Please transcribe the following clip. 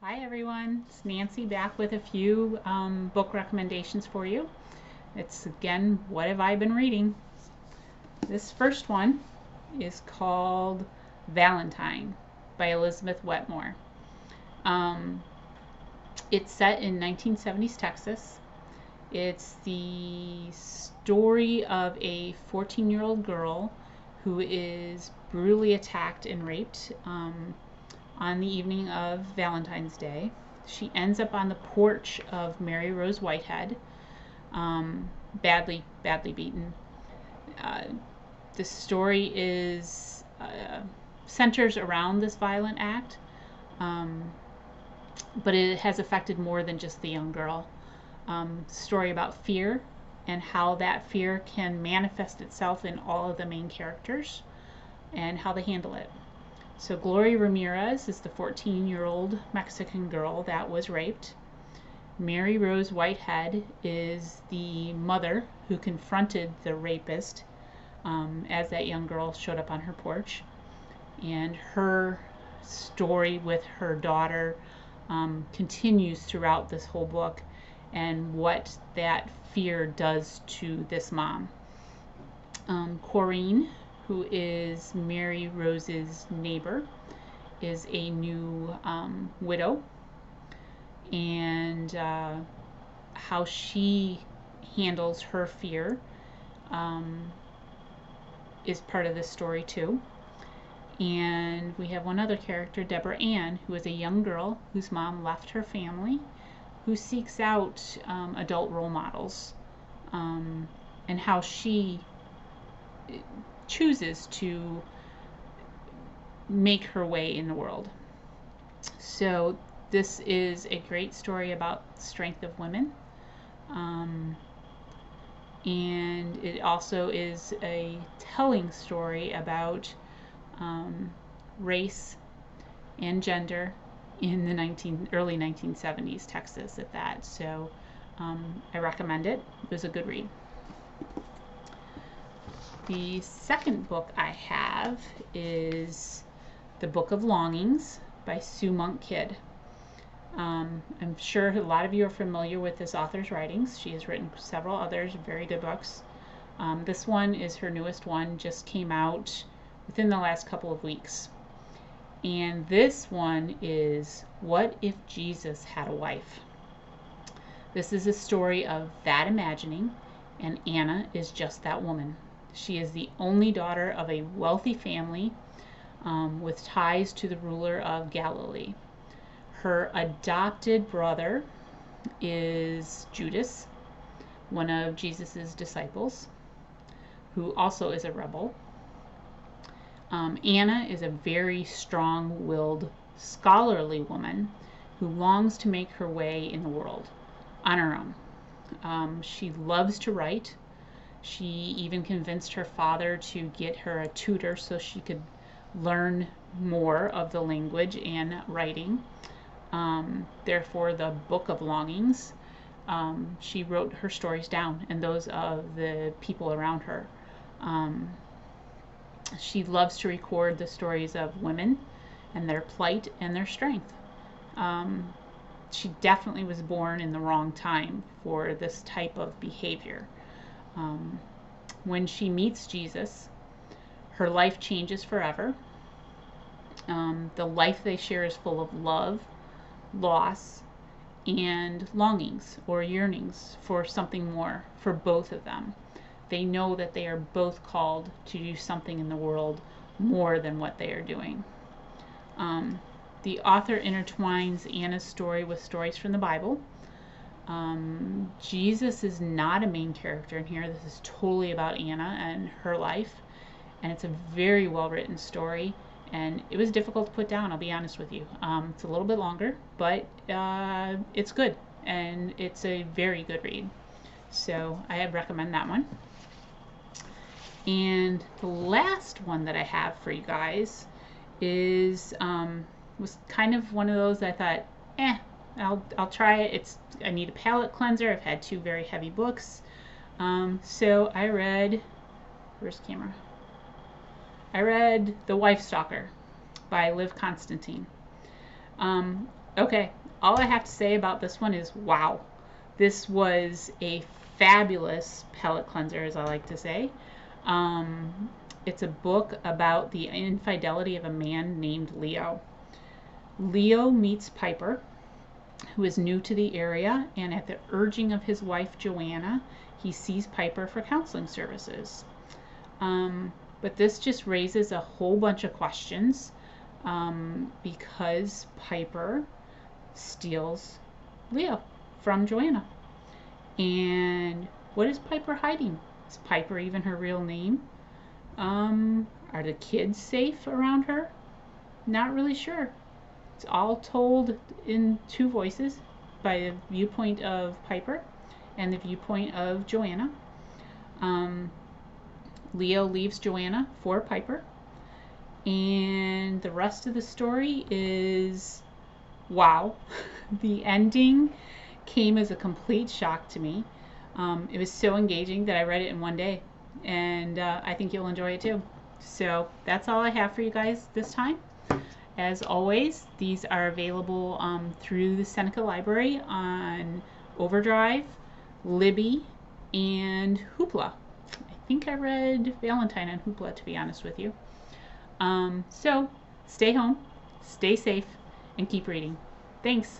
Hi everyone, it's Nancy back with a few book recommendations for you. It's again, what have I been reading? This first one is called Valentine by Elizabeth Wetmore. Um, it's set in 1970s Texas. It's the story of a 14-year-old girl who is brutally attacked and raped on the evening of Valentine's Day. She ends up on the porch of Mary Rose Whitehead, badly beaten. Uh, the story is centers around this violent act, but it has affected more than just the young girl. Story about fear and how that fear can manifest itself in all of the main characters and how they handle it. So Gloria Ramirez is the 14-year-old Mexican girl that was raped. Mary Rose Whitehead is the mother who confronted the rapist as that young girl showed up on her porch. And her story with her daughter continues throughout this whole book and what that fear does to this mom. Corinne, who is Mary Rose's neighbor, is a new widow, and how she handles her fear is part of this story too. And we have one other character, Deborah Ann, who is a young girl whose mom left her family, who seeks out adult role models, and how she chooses to make her way in the world. So this is a great story about strength of women, and it also is a telling story about race and gender in the early 1970s Texas at that. So I recommend it. It was a good read. The second book I have is The Book of Longings by Sue Monk Kidd. I'm sure a lot of you are familiar with this author's writings. She has written several others, very good books. This one is her newest one, just came out within the last couple of weeks. And this one is What If Jesus Had a Wife? This is a story of that imagining, and Anna is just that woman. She is the only daughter of a wealthy family with ties to the ruler of Galilee. Her adopted brother is Judas, one of Jesus's disciples, who also is a rebel. Anna is a very strong-willed, scholarly woman who longs to make her way in the world on her own. She loves to write. She even convinced her father to get her a tutor so she could learn more of the language and writing. Therefore, the Book of Longings, she wrote her stories down and those of the people around her. She loves to record the stories of women and their plight and their strength. She definitely was born in the wrong time for this type of behavior. When she meets Jesus, her life changes forever. The life they share is full of love, loss, and longings or yearnings for something more for both of them. They know that they are both called to do something in the world more than what they are doing. The author intertwines Anna's story with stories from the Bible. Jesus is not a main character in here. This is totally about Anna and her life, and it's a very well written story, and it was difficult to put down, I'll be honest with you. It's a little bit longer, but it's good, and it's a very good read. So I recommend that one. And the last one that I have for you guys is was kind of one of those I thought, I'll try it. I need a palate cleanser. I've had two very heavy books. So I read, where's the camera? I read The Wife Stalker by Liv Constantine. Okay, all I have to say about this one is wow. This was a fabulous palate cleanser, as I like to say. Um, it's a book about the infidelity of a man named Leo. Leo meets Piper, who is new to the area, and at the urging of his wife Joanna, he sees Piper for counseling services. But this just raises a whole bunch of questions because Piper steals Leo from Joanna. And what is Piper hiding? Is Piper even her real name? Are the kids safe around her? Not really sure. It's all told in two voices, by the viewpoint of Piper and the viewpoint of Joanna. Leo leaves Joanna for Piper, and the rest of the story is wow. The ending came as a complete shock to me. It was so engaging that I read it in one day, and I think you'll enjoy it too. So that's all I have for you guys this time. As always, these are available through the Seneca Library on Overdrive, Libby, and Hoopla. I think I read Valentine on Hoopla, to be honest with you. So stay home, stay safe, and keep reading. Thanks.